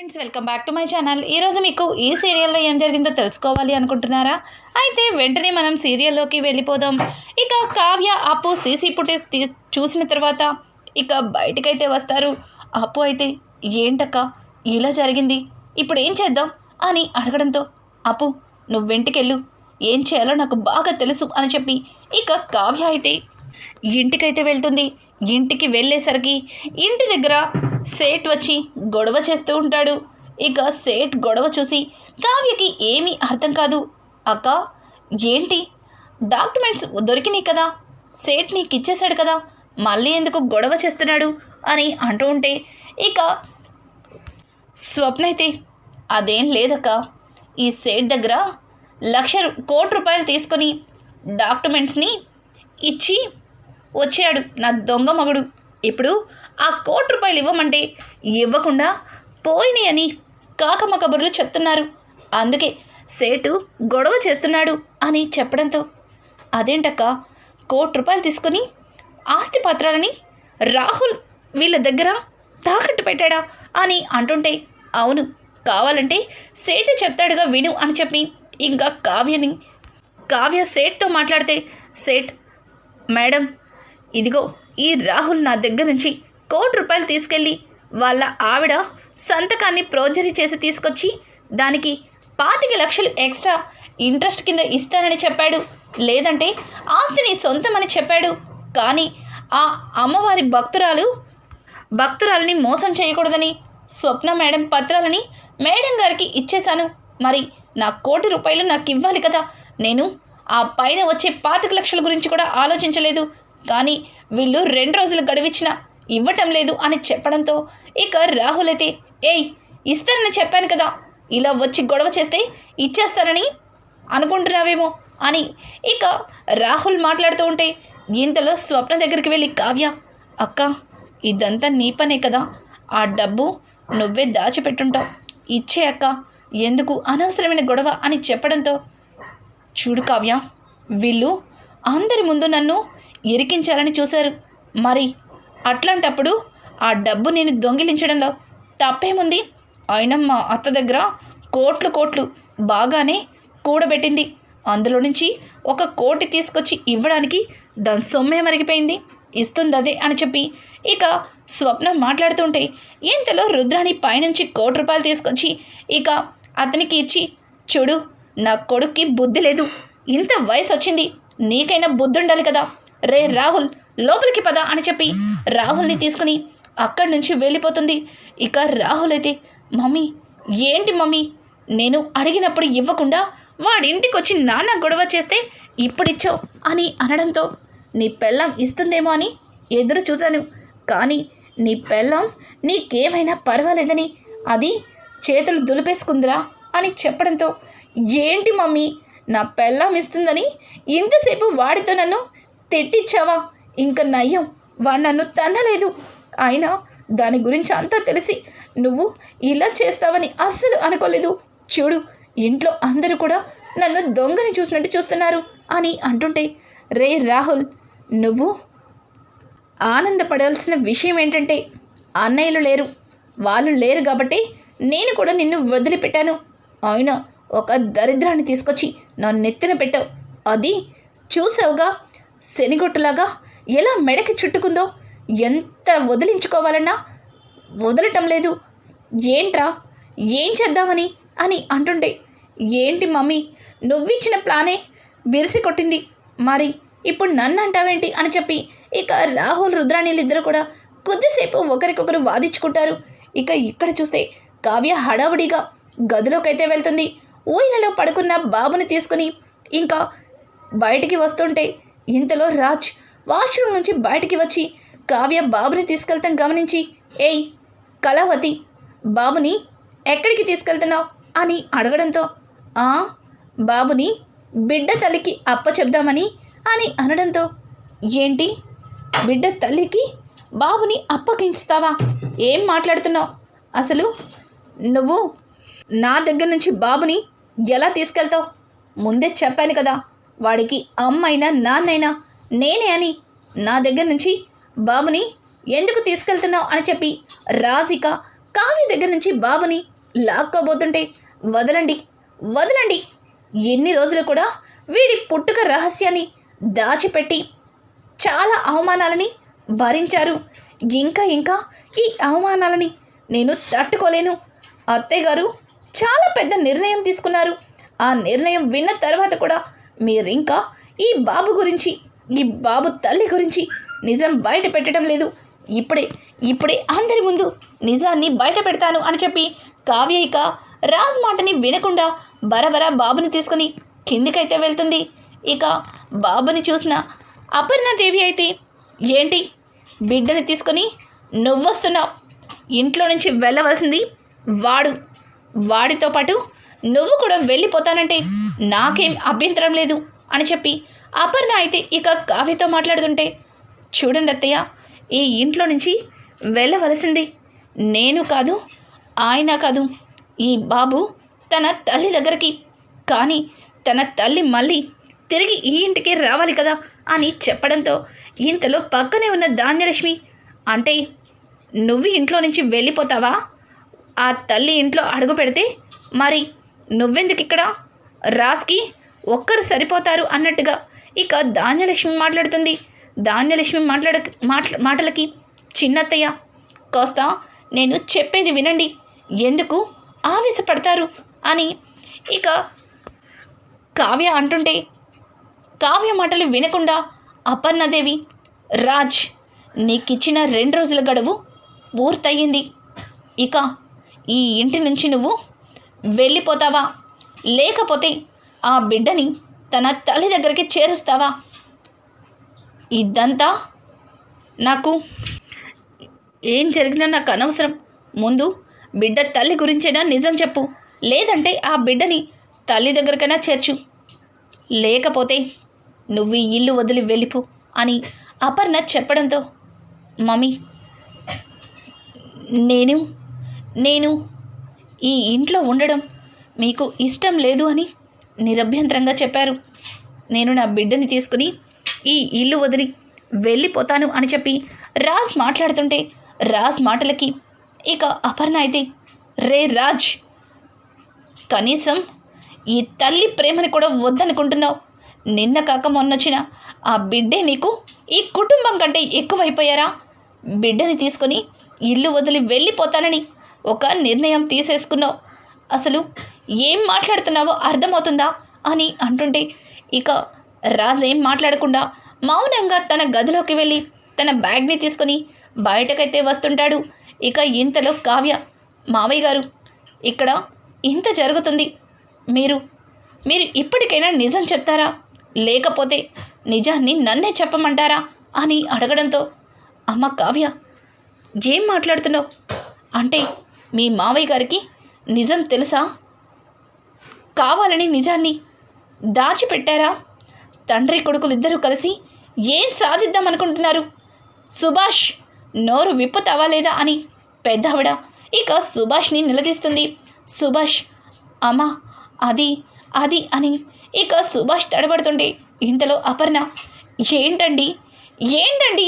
Friends, welcome back to my channel. ఈరోజు మీకు ఈ సీరియల్లో ఏం జరిగిందో తెలుసుకోవాలి అనుకుంటున్నారా? అయితే వెంటనే మనం సీరియల్లోకి వెళ్ళిపోదాం. ఇక కావ్య అప్పు సీసీ ఫుటేజ్ చూసిన తర్వాత ఇక బయటకైతే వస్తారు. అప్పు అయితే ఏంటక్క ఇలా జరిగింది, ఇప్పుడు ఏం చేద్దాం అని అడగడంతో అప్పు నువ్వు వెంటికెళ్ళు, ఏం చేయాలో నాకు బాగా తెలుసు అని చెప్పి ఇక కావ్య అయితే ఇంటికైతే వెళ్తుంది. ఇంటికి వెళ్ళేసరికి ఇంటి దగ్గర సేట్ వచ్చి గొడవ చేస్తూ ఉంటాడు. ఇక సేట్ గొడవ చూసి కావ్యకి ఏమీ అర్థం కాదు. అక్క ఏంటి, డాక్యుమెంట్స్ దొరికినాయి కదా, సేట్ నీకు ఇచ్చేశాడు కదా, మళ్ళీ ఎందుకు గొడవ చేస్తున్నాడు అని అంటూ ఉంటే ఇక స్వప్న అయితే అదేం లేదక్క, ఈ సేట్ దగ్గర 1,00,00,000 రూపాయలు తీసుకొని డాక్యుమెంట్స్ని ఇచ్చి వచ్చాడు నా దొంగ మగుడు. ఇప్పుడు ఆ 1,00,00,000 రూపాయలు ఇవ్వమంటే ఇవ్వకుండా పోయినాయి అని కాకమ్మ కబుర్లు చెప్తున్నారు, అందుకే సేటు గొడవ చేస్తున్నాడు అని చెప్పడంతో అదేంటక్క 1,00,00,000 రూపాయలు తీసుకొని ఆస్తి పత్రాలని రాహుల్ వీళ్ళ దగ్గర తాకట్టు పెట్టాడా అని అంటుంటే అవును, కావాలంటే సేటు చెప్తాడుగా విను అని చెప్పి ఇంకా కావ్య సేట్తో మాట్లాడితే సేట్ మేడం ఇదిగో ఈ రాహుల్ నా దగ్గర నుంచి 1,00,00,000 రూపాయలు తీసుకెళ్ళి వాళ్ళ ఆవిడ సంతకాన్ని ప్రోజరీ చేసి తీసుకొచ్చి దానికి 25,00,000 ఎక్స్ట్రా ఇంట్రెస్ట్ కింద ఇస్తానని చెప్పాడు, లేదంటే ఆస్తిని సొంతమని చెప్పాడు. కానీ ఆ అమ్మవారి భక్తురాలని మోసం చేయకూడదని స్వప్న మేడం పత్రాలని మేడం గారికి ఇచ్చేశాను. మరి నా 1,00,00,000 రూపాయలు నాకు ఇవ్వాలి కదా, నేను ఆ పైన వచ్చే 25,00,000 గురించి కూడా ఆలోచించలేదు. కానీ వీళ్ళు 2 రోజులు గడువిచ్చినా ఇవ్వటం లేదు అని చెప్పడంతో ఇక రాహుల్ అయితే ఏయ్ ఇస్తానని చెప్పాను కదా, ఇలా వచ్చి గొడవ చేస్తే ఇచ్చేస్తానని అనుకుంటున్నావేమో అని ఇక రాహుల్ మాట్లాడుతూ ఉంటే ఇంతలో స్వప్న దగ్గరికి వెళ్ళి కావ్య అక్క ఇదంతా నీ పనే కదా, ఆ డబ్బు నువ్వే దాచిపెట్టుంటావు, ఇచ్చే అక్క, ఎందుకు అనవసరమైన గొడవ అని చెప్పడంతో చూడు కావ్య, వీళ్ళు అందరి ముందు నన్ను ఇరికించాలని చూశారు, మరి అట్లాంటప్పుడు ఆ డబ్బు నేను దొంగిలించడంలో తప్పేముంది? అయినా మా అత్త దగ్గర కోట్లు బాగానే కూడబెట్టింది, అందులో నుంచి 1,00,00,000 తీసుకొచ్చి ఇవ్వడానికి దాని సొమ్మే మరిగిపోయింది, ఇస్తుంది అదే అని చెప్పి ఇక స్వప్న మాట్లాడుతుంటే ఇంతలో రుద్రాణి పైనుంచి 1,00,00,000 రూపాయలు తీసుకొచ్చి ఇక అతనికి ఇచ్చి చూడు నా కొడుక్కి బుద్ధి లేదు, ఇంత వయసు వచ్చింది, నీకైనా బుద్ధి ఉండాలి కదా, రే రాహుల్ లోపలికి పద అని చెప్పి రాహుల్ని తీసుకుని అక్కడి నుంచి వెళ్ళిపోతుంది. ఇక రాహుల్ అయితే మమ్మీ ఏంటి మమ్మీ, నేను అడిగినప్పుడు ఇవ్వకుండా వాడింటికి వచ్చి నాన్న గొడవ చేస్తే ఇప్పుడిచ్చావు అని అనడంతో నీ పెళ్ళం ఇస్తుందేమో అని ఎదురు చూశాను, కానీ నీ పెళ్ళం నీకేమైనా పర్వాలేదని అది చేతులు దులిపేసుకుందిరా అని చెప్పడంతో ఏంటి మమ్మీ, నా పెళ్ళం ఇస్తుందని ఇంతసేపు వాడితో నన్ను తిట్టించావా, ఇంకా నయ్యం వాడు నన్ను తన్నలేదు, అయినా దాని గురించి అంతా తెలిసి నువ్వు ఇలా చేస్తావని అస్సలు అనుకోలేదు, చూడు ఇంట్లో అందరూ కూడా నన్ను దొంగని చూసినట్టు చూస్తున్నారు అని అంటుంటే రే రాహుల్, నువ్వు ఆనందపడాల్సిన విషయం ఏంటంటే అన్నయ్యలు లేరు, వాళ్ళు లేరు కాబట్టి నేను కూడా నిన్ను వదిలిపెట్టాను, అయినా ఒక దరిద్రాన్ని తీసుకొచ్చి నా నెత్తిన పెట్టావు, అది చూసావుగా శనిగొట్టులాగా ఎలా మెడకి చుట్టుకుందో, ఎంత వదిలించుకోవాలన్నా వదలటం లేదు, ఏంట్రా ఏం చేద్దామని అని అంటుంటే ఏంటి మమ్మీ, నువ్విచ్చిన ప్లానే బిరిసి కొట్టింది, మరి ఇప్పుడు నన్ను అంటావేంటి అని చెప్పి ఇక రాహుల్ రుద్రాణిలు ఇద్దరు కూడా కొద్దిసేపు ఒకరికొకరు వాదించుకుంటారు. ఇక ఇక్కడ చూస్తే కావ్య హడావుడిగా గదిలోకైతే వెళ్తుంది. ఊయలలో పడుకున్న బాబుని తీసుకుని ఇంకా బయటికి వస్తుంటే ఇంతలో రాజ్ వాష్రూమ్ నుంచి బయటికి వచ్చి కావ్య బాబుని తీసుకెళ్తాం గమనించి ఏయ్ కళావతి, బాబుని ఎక్కడికి తీసుకెళ్తున్నావు అని అడగడంతో బాబుని బిడ్డ తల్లికి అప్పచెప్దామని అని అనడంతో ఏంటి బిడ్డ తల్లికి బాబుని అప్పగించుతావా, ఏం మాట్లాడుతున్నావు, అసలు నువ్వు నా దగ్గర నుంచి బాబుని ఎలా తీసుకెళ్తావు, ముందే చెప్పాను కదా, వాడికి అమ్మైనా నాన్నైనా నేనే అని, నా దగ్గర నుంచి బాబుని ఎందుకు తీసుకెళ్తున్నావు అని చెప్పి రాజిక కావ్య దగ్గర నుంచి బాబుని లాక్కోబోతుంటే వదలండి వదలండి, ఎన్ని రోజులు కూడా వీడి పుట్టుక రహస్యాన్ని దాచిపెట్టి చాలా అవమానాలని భరించారు. ఇంకా ఇంకా ఈ అవమానాలని నేను తట్టుకోలేను. అత్తయ్య గారు చాలా పెద్ద నిర్ణయం తీసుకున్నారు. ఆ నిర్ణయం విన్న తర్వాత కూడా మీరింకా ఈ బాబు గురించి, ఈ బాబు తల్లి గురించి నిజం బయట పెట్టడం లేదు. ఇప్పుడే అందరి ముందు నిజాన్ని బయట పెడతాను అని చెప్పి కావ్య ఇక రాజ్ మాటని వినకుండా బరబరా బాబుని తీసుకుని కిందికైతే వెళ్తుంది. ఇక బాబుని చూసిన అపర్ణాదేవి అయితే, ఏంటి బిడ్డని తీసుకొని నువ్వొస్తున్నావు? ఇంట్లో నుంచి వెళ్ళవలసింది వాడితో పాటు నువ్వు కూడా వెళ్ళిపోతానంటే నాకేం అభ్యంతరం లేదు అని చెప్పి అపర్ణ అయితే ఇక కావ్యతో మాట్లాడుతుంటే, చూడండి అత్తయ్య, ఈ ఇంట్లో నుంచి వెళ్ళవలసింది నేను కాదు, ఆయన కాదు, ఈ బాబు తన తల్లి దగ్గరికి. కానీ తన తల్లి మళ్ళీ తిరిగి ఈ ఇంటికి రావాలి కదా అని చెప్పడంతో ఇంతలో పక్కనే ఉన్న ధాన్యలక్ష్మి, అంటే నువ్వు ఇంట్లో నుంచి వెళ్ళిపోతావా? ఆ తల్లి ఇంట్లో అడుగు పెడితే మరి నువ్వెందుకు ఇక్కడ? రాజ్కి ఒక్కరు సరిపోతారు అన్నట్టుగా ఇక ధాన్యలక్ష్మి మాట్లాడుతుంది. ధాన్యలక్ష్మి మాటలకి, చిన్నత్తయ్య కాస్త నేను చెప్పేది వినండి, ఎందుకు ఆవేశపడతారు అని ఇక కావ్య అంటుంటే, కావ్య మాటలు వినకుండా అపర్ణాదేవి, రాజ్ నీకిచ్చిన 2 రోజుల గడువు పూర్తయింది. ఇక ఈ ఇంటి నుంచి నువ్వు వెళ్ళిపోతావా, లేకపోతే ఆ బిడ్డని తన తల్లి దగ్గరికి చేరుస్తావా? ఇదంతా నాకు ఏం జరిగినా నాకు అనవసరం. ముందు బిడ్డ తల్లి గురించైనా నిజం చెప్పు, లేదంటే ఆ బిడ్డని తల్లి దగ్గరకైనా చేర్చు, లేకపోతే నువ్వు ఈ ఇల్లు వదిలి వెళ్ళిపో అని అపర్ణ చెప్పడంతో, మమ్మీ నేను ఈ ఇంట్లో ఉండడం మీకు ఇష్టం లేదు అని నిరభ్యంతరంగా చెప్పారు. నేను నా బిడ్డని తీసుకుని ఈ ఇల్లు వదిలి వెళ్ళిపోతాను అని చెప్పి రాజ్ మాట్లాడుతుంటే, రాజ్ మాటలకి ఇక అపర్ణ అయితే, రే రాజ్, కనీసం ఈ తల్లి ప్రేమని కూడా వద్దనుకుంటున్నావు. నిన్న కాక మొన్నొచ్చిన ఆ బిడ్డే నీకు ఈ కుటుంబం కంటే ఎక్కువైపోయారా? బిడ్డని తీసుకొని ఇల్లు వదిలి వెళ్ళిపోతానని ఒక నిర్ణయం తీసేసుకున్నావు. అసలు ఏం మాట్లాడుతున్నావో అర్థమవుతుందా అని అంటుంటే ఇక రాజ్ ఏం మాట్లాడకుండా మౌనంగా తన గదిలోకి వెళ్ళి తన బ్యాగ్ని తీసుకొని బయటకైతే వస్తుంటాడు. ఇక ఇంతలో కావ్య, మావయ్య గారు, ఇక్కడ ఇంత జరుగుతుంది, మీరు ఇప్పటికైనా నిజం చెప్తారా, లేకపోతే నిజాన్ని నన్నే చెప్పమంటారా అని అడగడంతో, అమ్మ కావ్య, ఏం మాట్లాడుతున్నావు? అంటే మీ మావయ్య గారికి నిజం తెలుసా? కావాలని నిజాన్ని దాచిపెట్టారా? తండ్రి కొడుకులిద్దరూ కలిసి ఏం సాధిద్దామనుకుంటున్నారు? సుభాష్, నోరు విప్పుతావా లేదా అని పెద్దావిడ ఇక సుభాష్ని నిలదీస్తుంది. సుభాష్, అమ్మా అది అని ఇక సుభాష్ తడబడుతుంటే ఇంతలో అపర్ణ, ఏంటండి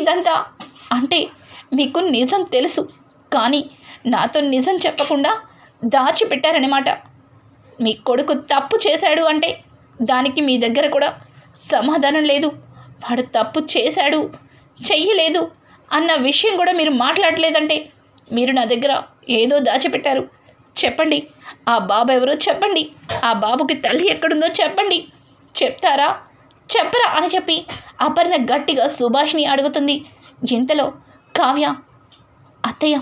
ఇదంతా? అంటే మీకు నిజం తెలుసు, కానీ నాతో నిజం చెప్పకుండా దాచిపెట్టారనమాట. మీ కొడుకు తప్పు చేశాడు అంటే దానికి మీ దగ్గర కూడా సమాధానం లేదు. వాడు తప్పు చేశాడు, చెయ్యలేదు అన్న విషయం కూడా మీరు మాట్లాడలేదంటే మీరు నా దగ్గర ఏదో దాచిపెట్టారు. చెప్పండి, ఆ బాబు ఎవరో చెప్పండి, ఆ బాబుకి తల్లి ఎక్కడుందో చెప్పండి, చెప్తారా చెప్పరా అని చెప్పి అపర్ణ గట్టిగా సుభాష్ని అడుగుతుంది. ఇంతలో కావ్య, అత్తయ్య,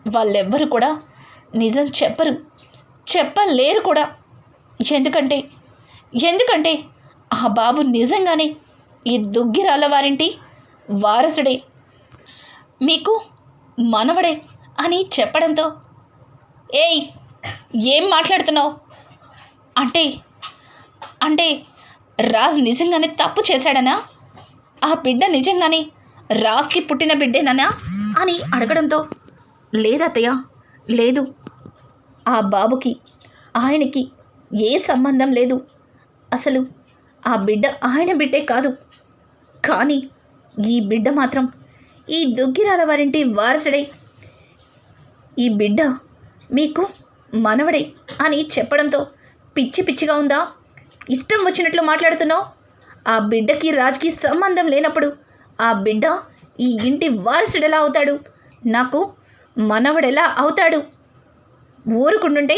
వాళ్ళెవ్వరు కూడా నిజం చెప్పలేరు కూడా. ఎందుకంటే ఆ బాబు నిజంగానే ఈ దుగ్గిరాళ్ళ వారింటి వారసుడే, మీకు మనవడే అని చెప్పడంతో, ఏయ్ ఏం మాట్లాడుతున్నావు? అంటే రాజ్ నిజంగానే తప్పు చేశాడనా? ఆ బిడ్డ నిజంగానే రాజ్కి పుట్టిన బిడ్డేనా అని అడగడంతో, లేదత్తయ్య, లేదు, ఆ బాబుకి ఆయనకి ఏ సంబంధం లేదు. అసలు ఆ బిడ్డ ఆయన బిడ్డే కాదు. కానీ ఈ బిడ్డ మాత్రం ఈ దుగ్గిరాల వారింటి వారసుడే. ఈ బిడ్డ మీకు మనవడే అని చెప్పడంతో పిచ్చి పిచ్చిగా ఉందా? ఇష్టం వచ్చినట్లు మాట్లాడుతున్నావు. ఆ బిడ్డకి రాజ్కి సంబంధం లేనప్పుడు ఆ బిడ్డ ఈ ఇంటి వారసుడెలా అవుతాడు? నాకు మనవడెలా అవుతాడు? ఊరుకుంటుంటే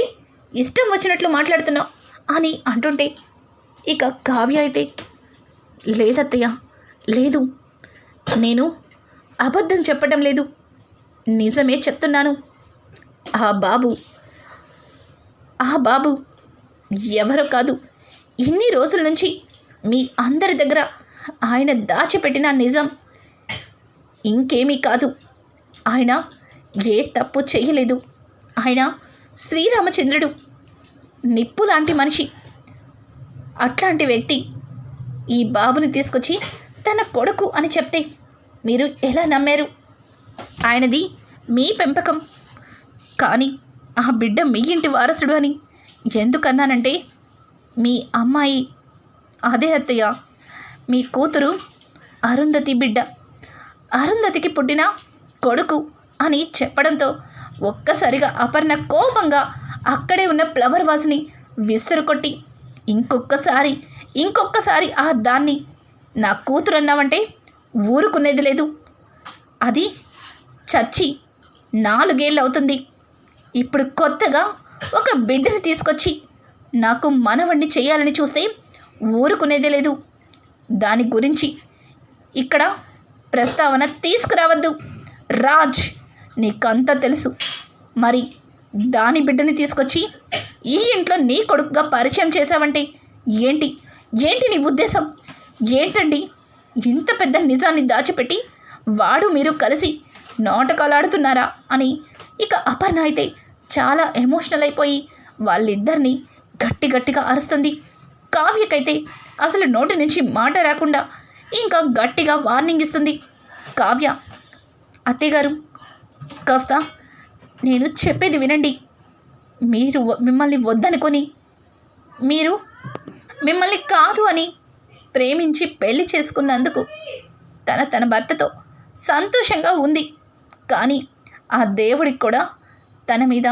ఇష్టం వచ్చినట్లు మాట్లాడుతున్నావు అని అంటుంటే ఇక కావ్య అయితే లేదత్తయ్య, లేదు, నేను అబద్ధం చెప్పడం లేదు, నిజమే చెప్తున్నాను. ఆ బాబు ఎవరో కాదు, ఇన్ని రోజుల నుంచి మీ అందరి దగ్గర ఆయన దాచిపెట్టిన నిజం ఇంకేమీ కాదు. ఆయన ఏ తప్పు చేయలేదు. ఆయన శ్రీరామచంద్రుడు, నిప్పు లాంటి మనిషి. అట్లాంటి వ్యక్తి ఈ బాబుని తీసుకొచ్చి తన కొడుకు అని చెప్తే మీరు ఎలా నమ్మారు? ఆయనది మీ పెంపకం, కానీ ఆ బిడ్డ మీ ఇంటి వారసుడు అని ఎందుకన్నానంటే మీ అమ్మాయి, అదే అత్తయ్య, మీ కూతురు అరుంధతి బిడ్డ, అరుంధతికి పుట్టిన కొడుకు అని చెప్పడంతో ఒక్కసారిగా అపర్ణ కోపంగా అక్కడే ఉన్న ఫ్లవర్ వాజ్ని విసురు కొట్టి ఇంకొక్కసారి ఆ దాన్ని నా కూతురు అన్నావంటే ఊరుకునేది లేదు. అది చచ్చి 4 ఏళ్ళు అవుతుంది. ఇప్పుడు కొత్తగా ఒక బిడ్డని తీసుకొచ్చి నాకు మనవణ్ణి చేయాలని చూస్తే ఊరుకునేదే లేదు. దాని గురించి ఇక్కడ ప్రస్తావన తీసుకురావద్దు. రాజ్, నీకంతా తెలుసు. మరి దాని బిడ్డని తీసుకొచ్చి ఈ ఇంట్లో నీ కొడుకుగా పరిచయం చేశావంటే ఏంటి నీ ఉద్దేశం? ఏంటండి, ఇంత పెద్ద నిజాన్ని దాచిపెట్టి వాడు మీరు కలిసి నాటకాలాడుతున్నారా అని ఇక అపర్ణ అయితే చాలా ఎమోషనల్ అయిపోయి వాళ్ళిద్దరినీ గట్టిగా అరుస్తుంది. కావ్యకైతే అసలు నోటి నుంచి మాట రాకుండా ఇంకా గట్టిగా వార్నింగ్ ఇస్తుంది. కావ్య, అత్తయ్యగారు, కాస్త నేను చెప్పేది వినండి. మీరు మిమ్మల్ని వద్దనుకొని, మీరు మిమ్మల్ని కాదు అని ప్రేమించి పెళ్లి చేసుకున్నందుకు తన భర్తతో సంతోషంగా ఉంది. కానీ ఆ దేవుడికి కూడా తన మీద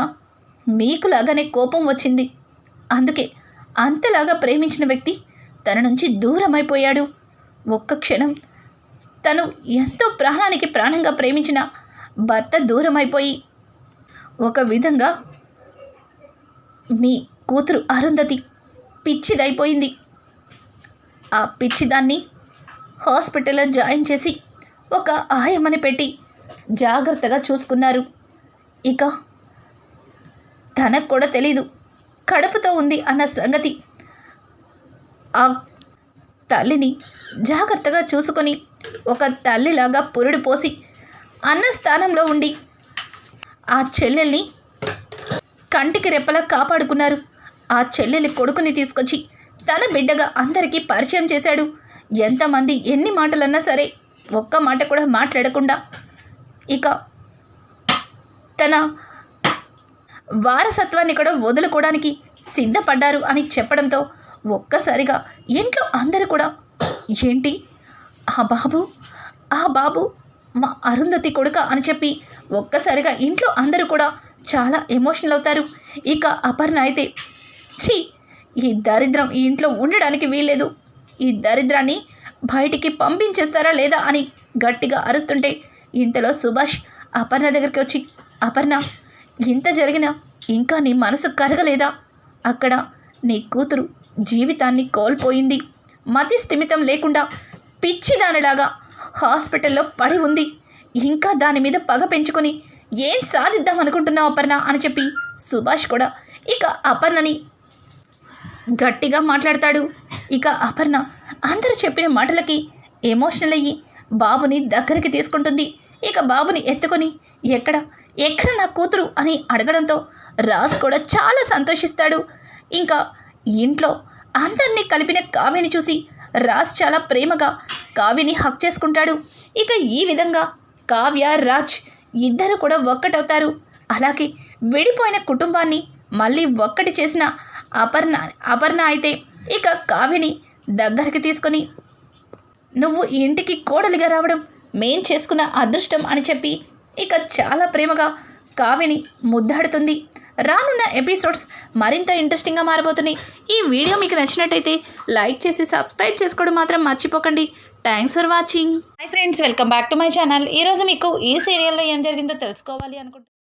మీకులాగానే కోపం వచ్చింది. అందుకే అంతలాగా ప్రేమించిన వ్యక్తి తన నుంచి దూరం అయిపోయాడు. ఒక్క క్షణం తను ఎంతో ప్రాణానికి ప్రాణంగా ప్రేమించిన భర్త దూరం అయిపోయి ఒక విధంగా మీ కూతురు అరుంధతి పిచ్చిదైపోయింది. ఆ పిచ్చిదాన్ని హాస్పిటల్లో జాయిన్ చేసి ఒక ఆయమ్మని పెట్టి జాగ్రత్తగా చూసుకున్నారు. ఇక తనకు కూడా తెలీదు కడుపుతో ఉంది అన్న సంగతి. ఆ తల్లిని జాగ్రత్తగా చూసుకొని ఒక తల్లిలాగా పురుడు పోసి అన్న స్థానంలో ఉండి ఆ చెల్లెల్ని కంటికి రెప్పలా కాపాడుకున్నారు. ఆ చెల్లెలి కొడుకుని తీసుకొచ్చి తన బిడ్డగా అందరికీ పరిచయం చేశాడు. ఎంతమంది ఎన్ని మాటలన్నా సరే ఒక్క మాట కూడా మాట్లాడకుండా ఇక తన వారసత్వాన్ని కూడా వదులుకోవడానికి సిద్ధపడ్డారు అని చెప్పడంతో ఒక్కసారిగా ఇంట్లో అందరూ కూడా ఏంటి, ఆ బాబు మా అరుంధతి కొడుక అని చెప్పి ఒక్కసారిగా ఇంట్లో అందరూ కూడా చాలా ఎమోషనల్ అవుతారు. ఇక అపర్ణ అయితే ఛీ, ఈ దరిద్రం ఈ ఇంట్లో ఉండడానికి వీల్లేదు, ఈ దరిద్రాన్ని బయటికి పంపించేస్తారా లేదా అని గట్టిగా అరుస్తుంటే ఇంతలో సుభాష్ అపర్ణ దగ్గరికి వచ్చి, అపర్ణ, ఇంత జరిగినా ఇంకా నీ మనసు కరగలేదా? అక్కడ నీ కూతురు జీవితాన్ని కోల్పోయింది. మతి స్థిమితం లేకుండా పిచ్చిదానిలాగా హాస్పిటల్లో పడి ఉంది. ఇంకా దాని మీద పగ పెంచుకొని ఏం సాధిద్దాం అనుకుంటున్నావు అపర్ణ అని చెప్పి సుభాష్ కూడా ఇక అపర్ణని గట్టిగా మాట్లాడతాడు. ఇక అపర్ణ అందరూ చెప్పిన మాటలకి ఎమోషనల్ అయ్యి బాబుని దగ్గరికి తీసుకుంటుంది. ఇక బాబుని ఎత్తుకొని ఎక్కడ నా కూతురు అని అడగడంతో రాజ్ కూడా చాలా సంతోషిస్తాడు. ఇంకా ఇంట్లో అందరినీ కలిపిన కావ్యని చూసి రాజ్ చాలా ప్రేమగా కావ్యని హక్ చేసుకుంటాడు. ఇక ఈ విధంగా కావ్య, రాజ్ ఇద్దరు కూడా ఒక్కటవుతారు. అలాగే విడిపోయిన కుటుంబాన్ని మళ్ళీ ఒక్కటి చేసిన అపర్ణ అయితే ఇక కావ్యని దగ్గరికి తీసుకొని, నువ్వు ఈ ఇంటికి కోడలిగా రావడం మేం చేసుకున్న అదృష్టం అని చెప్పి ఇక చాలా ప్రేమగా కావ్యని ముద్దాడుతుంది. రానున్న ఎపిసోడ్స్ మరింత ఇంట్రెస్టింగ్గా మారబోతున్నాయి. ఈ వీడియో మీకు నచ్చినట్టయితే లైక్ చేసి సబ్స్క్రైబ్ చేసుకోవడం మాత్రం మర్చిపోకండి. Thanks for watching. Hi friends, welcome back to my channel. ఈరోజు మీకు ఈ సీరియల్లో ఏం జరిగిందో తెలుసుకోవాలి అనుకుంటున్నాను.